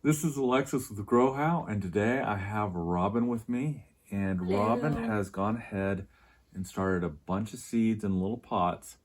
This is Alexis with Grow How, and today I have Robyn with me. And Hello. Robyn has gone ahead and started a bunch of seeds in little pots.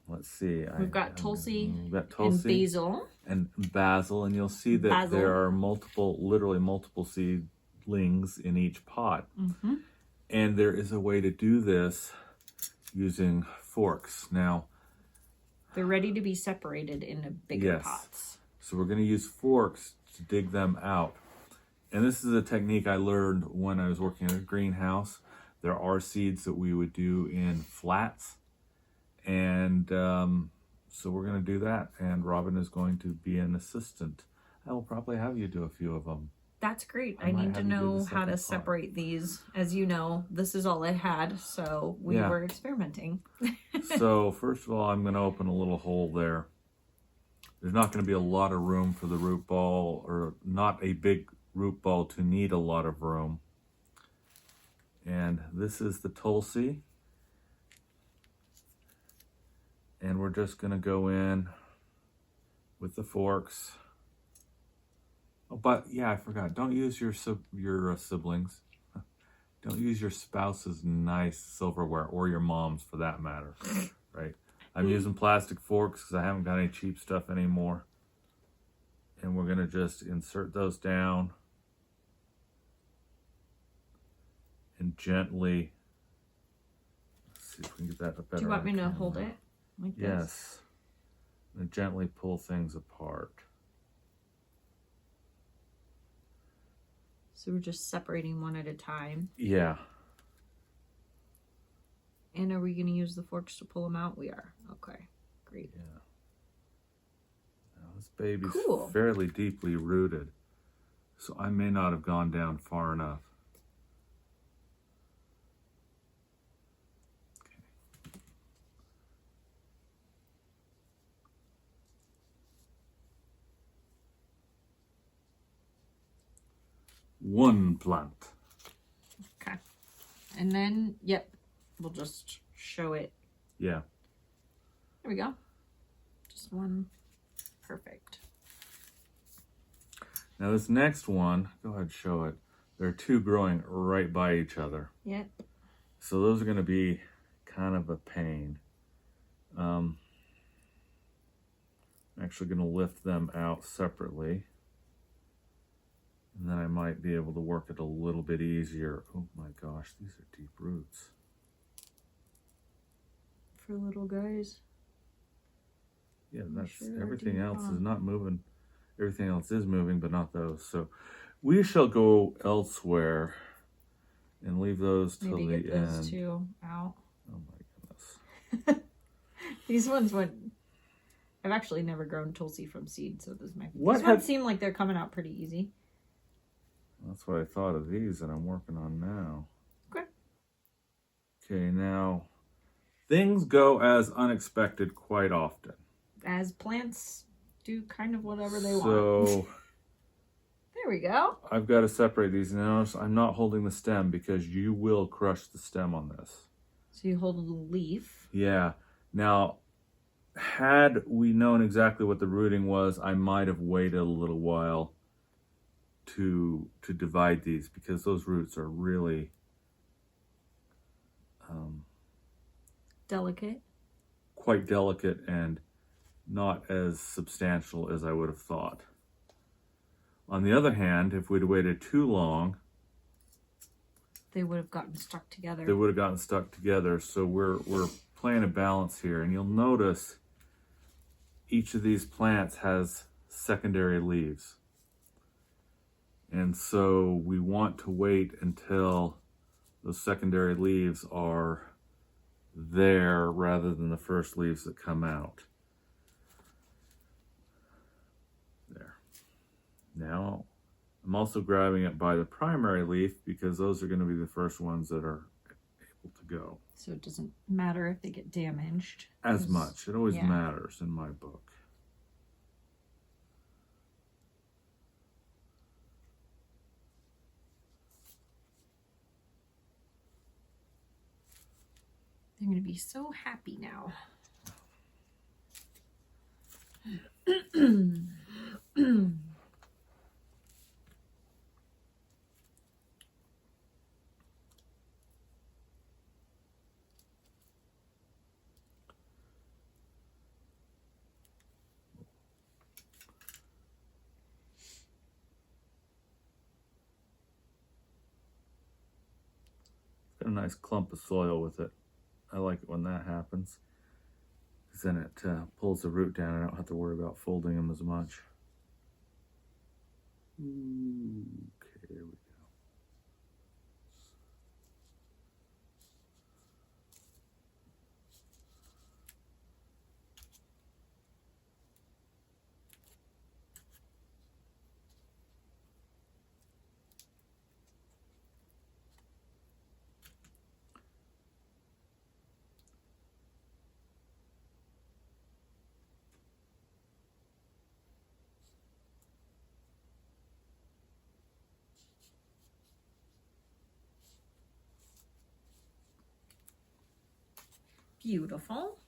Let's see. We've got Tulsi we've got and basil. And basil, and you'll see that there are literally multiple seedlings in each pot. Mm-hmm. And there is a way to do this using forks. Now, they're ready to be separated into bigger pots. So we're going to use forks to dig them out. And this is a technique I learned when I was working in a greenhouse. There are seeds that we would do in flats. And so we're going to do that. And Robyn is going to be an assistant. I will probably have you do a few of them. That's great. I need to know how to separate these. As you know, this is all I had, so we were experimenting. So first of all, I'm going to open a little hole there. There's not going to be a lot of room for the root ball, or not a big root ball to need a lot of room. And this is the Tulsi. And we're just going to go in with the forks. Oh, but yeah, I forgot. Don't use your siblings. Don't use your spouse's nice silverware, or your mom's for that matter, right? I'm using plastic forks because I haven't got any cheap stuff anymore. And we're going to just insert those down and gently, let's see if we can get that a better. Do you want me to hold it like this? Yes. And gently pull things apart. So we're just separating one at a time. Yeah. And are we going to use the forks to pull them out? We are. Okay, great. Yeah. Now this baby's fairly deeply rooted, so I may not have gone down far enough. Okay. One plant. Okay. And then, we'll just show it. Yeah. There we go. Just one. Perfect. Now this next one, go ahead and show it. There are two growing right by each other. Yep. So those are going to be kind of a pain. I'm actually going to lift them out separately. And then I might be able to work it a little bit easier. Oh my gosh, these are deep roots. For little guys. Yeah, that's everything else is not moving. Everything else is moving, but not those. So we shall go elsewhere and leave those till the end. Maybe get those two out. Oh my goodness. These ones I've actually never grown Tulsi from seed, so these ones seem like they're coming out pretty easy. That's what I thought of these that I'm working on now. Okay. Okay, now things go as unexpected quite often. As plants do kind of whatever they want. So there we go. I've got to separate these. Now I'm not holding the stem because you will crush the stem on this. So you hold the leaf. Yeah. Now, had we known exactly what the rooting was, I might have waited a little while to divide these, because those roots are really delicate. Quite delicate and not as substantial as I would have thought. On the other hand, if we'd waited too long, they would have gotten stuck together. They would have gotten stuck together. So we're playing a balance here, and you'll notice each of these plants has secondary leaves. And so we want to wait until those secondary leaves are there rather than the first leaves that come out. There. Now, I'm also grabbing it by the primary leaf because those are going to be the first ones that are able to go. So it doesn't matter if they get damaged. As much. It always matters in my book. They're going to be so happy now. Got a nice clump of soil with it. I like it when that happens, because then it pulls the root down and I don't have to worry about folding them as much. Okay, there we go. Beautiful.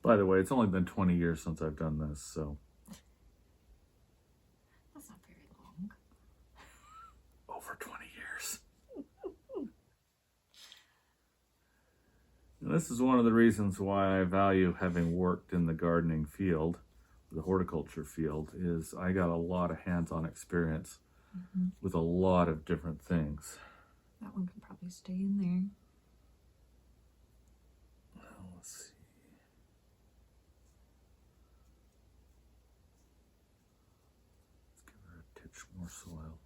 By the way, it's only been 20 years since I've done this, so. That's not very long. Over 20 years. And this is one of the reasons why I value having worked in the gardening field, the horticulture field, is I got a lot of hands-on experience with a lot of different things. That one can probably stay in there. Well, let's see. Let's give her a titch more soil.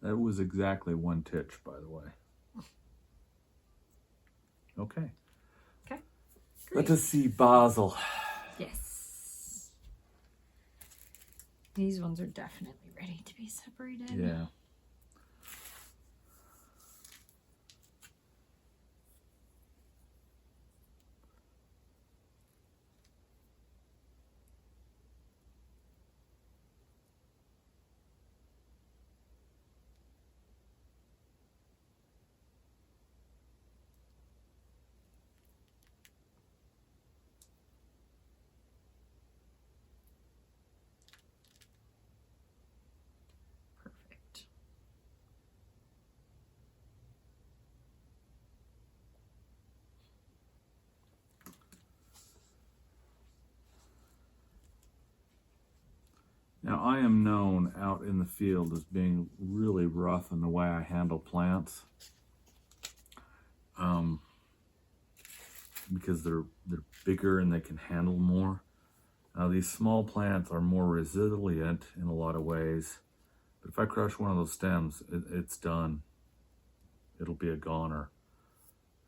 That was exactly one titch, by the way. Okay. Okay. Let us see basil. Yes. These ones are definitely ready to be separated. Yeah. Perfect. Now, I am known out in the field as being really rough in the way I handle plants, because they're bigger and they can handle more. Now, these small plants are more resilient in a lot of ways, but if I crush one of those stems, it's done. It'll be a goner.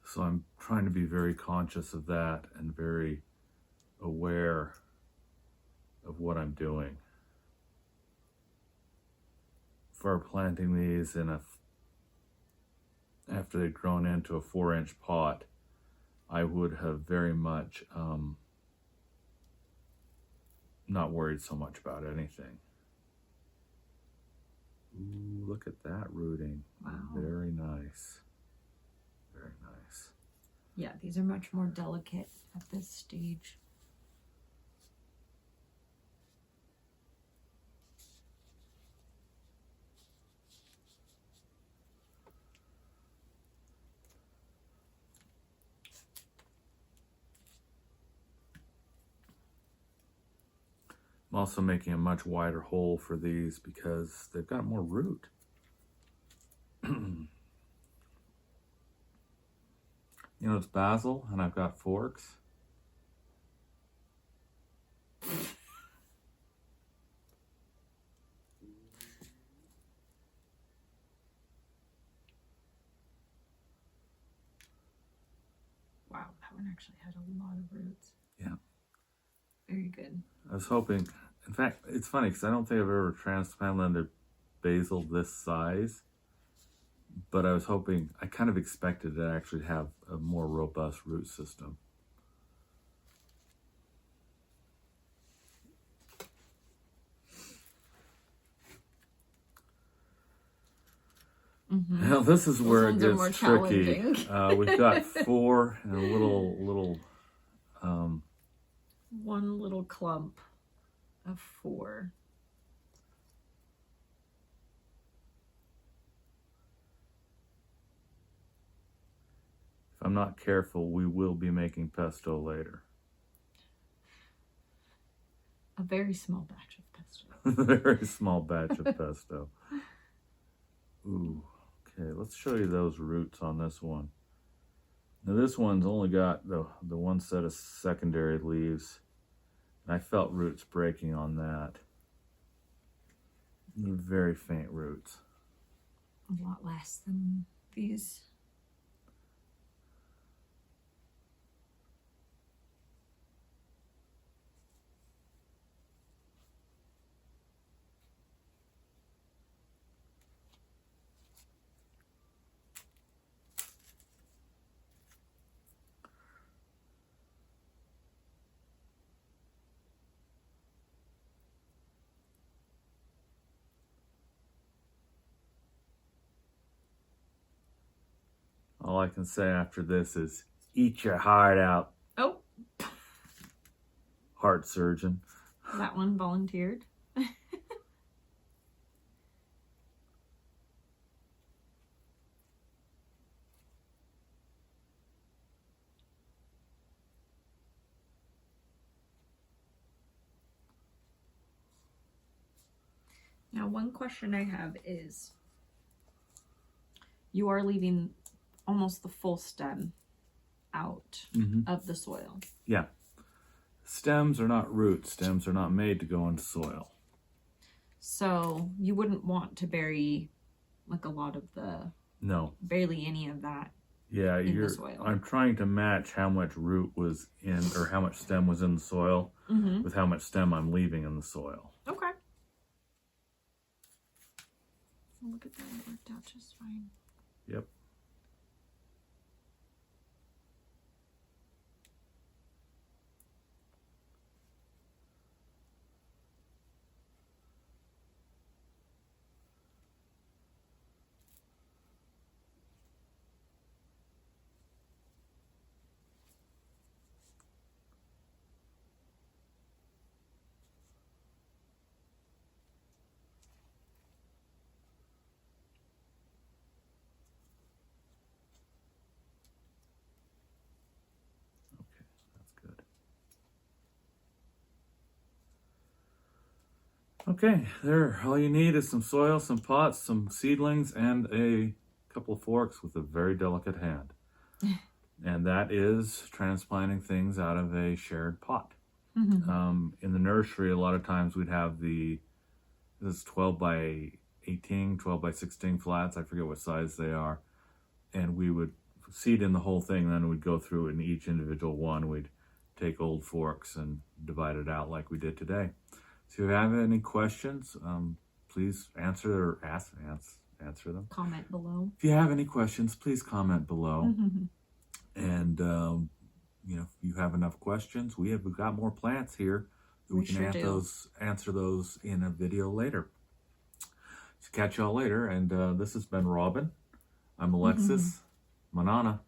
So I'm trying to be very conscious of that and very aware of what I'm doing. For planting these after they've grown into a 4-inch pot, I would have very much not worried so much about anything. Ooh, look at that rooting. Wow. Very nice. Very nice. Yeah, these are much more delicate at this stage. I'm also making a much wider hole for these because they've got more root. You know, it's basil and I've got forks. Wow, that one actually had a lot of roots. Yeah. Very good. I was hoping, in fact, it's funny because I don't think I've ever transplanted basil this size. but I was hoping, I kind of expected to actually have a more robust root system. Mm-hmm. Now this is where it gets tricky. We've got 4 and a little one little clump of 4. If I'm not careful, we will be making pesto later. A very small batch of pesto. A very small batch of pesto. Ooh, okay, let's show you those roots on this one. Now this one's only got the one set of secondary leaves. And I felt roots breaking on that. Very faint roots. A lot less than these. All I can say after this is, eat your heart out. Oh. Heart surgeon. That one volunteered. Now, one question I have is, you are leaving almost the full stem out of the soil. Yeah. Stems are not roots. Stems are not made to go into soil. So you wouldn't want to bury like a lot of the... No. Barely any of that. Yeah, in the soil. I'm trying to match how much root was in, or how much stem was in the soil with how much stem I'm leaving in the soil. Okay. Look at that, it worked out just fine. Yep. Okay, there, all you need is some soil, some pots, some seedlings, and a couple of forks with a very delicate hand. And that is transplanting things out of a shared pot. In the nursery, a lot of times we'd have this 12 by 18, 12 by 16 flats, I forget what size they are, and we would seed in the whole thing, then we'd go through in each individual one, we'd take old forks and divide it out like we did today. So if you have any questions, please answer them. Comment below. If you have any questions, please comment below. And if you have enough questions, we've got more plants here. We can answer those in a video later. So catch y'all later. And this has been Robyn. I'm Alexis. Manana.